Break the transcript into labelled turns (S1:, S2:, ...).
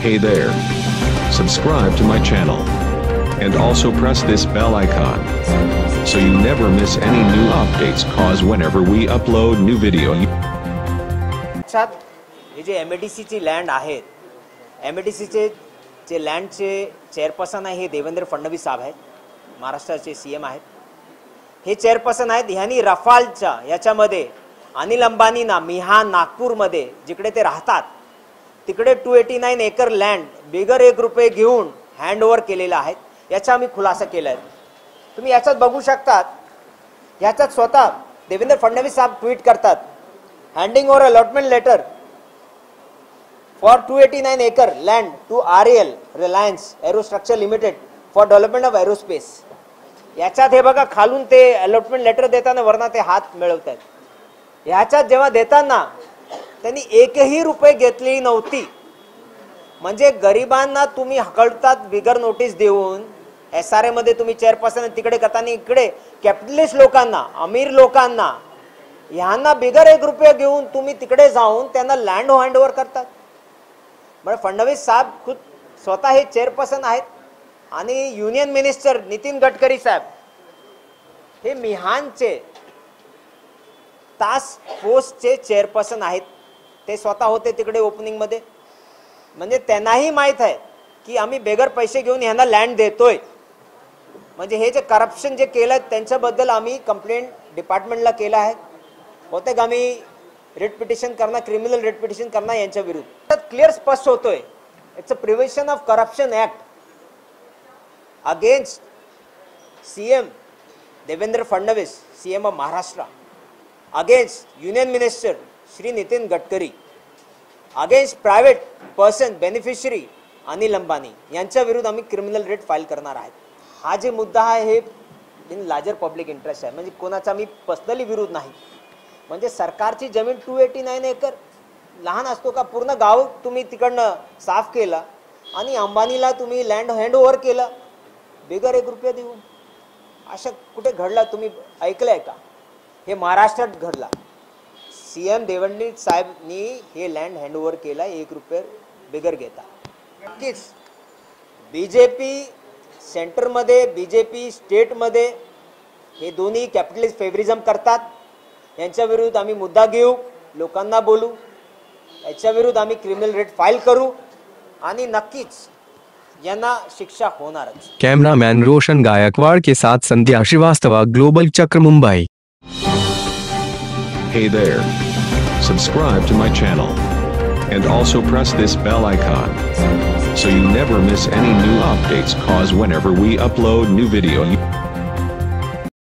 S1: Hey there. Subscribe to my channel. And also press this bell icon. So you never miss any new updates cause whenever we upload new video.
S2: हे जे MIDC ची land आहेत, MIDC चे जे लँडचे chairperson आहे हे देवेंद्र फडणवीस साहेब आहेत, महाराष्ट्राचे CM आहेत. हे चेअरपर्सन आहेत. ह्यांनी रफालच्या याच्यामध्ये अनिल अंबानींना मिहान नागपूरमध्ये जिकडे ते राहतात तिकडे 289 एकर लँड बिगर ₹1 घेऊन हँडओव्हर केलेला आहे. याचा आम्ही खुलासा केला आहे. तुम्ही याच्यात बघू शकतात. याच्यात स्वतः देवेंद्र फडणवीस साहेब ट्विट करतात, handing over allotment letter for 289 acre land to RAL Reliance aerostructure limited for development of aerospace. याच्यात हे बघा खालून ते अलॉटमेंट लेटर देताना वरना ते हात मिळवत आहेत. याच्यात जेव्हा देताना त्यांनी ₹1ही घेतली नव्हती. म्हणजे गरिबांना तुम्ही हकलतात बिगर नोटीस देऊन. SRA मध्ये तुम्ही चेअरपर्सन तिकडे करताना इकडे कॅपिटलिस्ट लोकांना, अमीर लोकांना ह्यांना बिगर ₹1 घेऊन तुम्ही तिकडे जाऊन त्यांना लँड हँडओव्हर करतात. म्हणजे फडणवीस साहेब खुद स्वतः हे चेअरपर्सन आहेत आणि युनियन मिनिस्टर नितीन गडकरी साहेब हे मिहानचे टास्क फोर्सचे चेअरपर्सन आहेत. ते स्वतः होते तिकडे ओपनिंग मध्ये. म्हणजे त्यांनाही माहित आहे की आम्ही बेगर पैसे घेऊन ह्यांना लँड देतोय. म्हणजे हे जे करप्शन जे केलं त्यांच्याबद्दल आम्ही कंप्लेंट डिपार्टमेंटला केला आहे. बहुतेक आम्ही रिट पिटिशन करणार, क्रिमिनल रिट पिटिशन करणार यांच्या विरुद्ध. क्लिअर स्पष्ट होतोय, it's a prevention of corruption act against CM Devendra Fadnavis, CM of Maharashtra, against union minister Shri Nitin Gadkari, against private person beneficiary Anil Ambani यांच्या विरुद्ध आम्ही क्रिमिनल रेट फाईल करणार आहेत. हा जे मुद्दा आहे हे इन लार्जर पब्लिक इंटरेस्ट आहे. म्हणजे कोणाचा मी पर्सनली विरोध नाही. म्हणजे सरकारची जमीन 289 एकर लहान असतो का? पूर्ण गाव तुम्ही तिकडनं साफ केला आणि अंबानीला तुम्ही लँड हँडओव्हर केलं बिगर ₹1 देऊन. असं कुठे घडला तुम्ही ऐकलंय का? हे महाराष्ट्रात घडला. CM देवेंद्र साहेबनी हे लँड हँडओव्हर केला ₹1 बिगर घेता. नक्कीच BJP सेंटरमध्ये, BJP स्टेटमध्ये हे दोन्ही कॅपिटलिस्ट फेवरिझम करतात. यांच्या विरुद्ध आम्ही मुद्दा घेऊ, लोकांना बोलू, याच्या विरुद्ध आम्ही क्रिमिनल रेट फाईल करू आणि नक्कीच यांना शिक्षा होणारच.
S3: कैमरामैन रोशन गायकवाड़ के साथ संध्या श्रीवास्तव, ग्लोबल चक्र, Mumbai.
S1: Hey there. Subscribe to my channel. And also press this bell icon. So you never miss any new updates cause whenever we upload new video.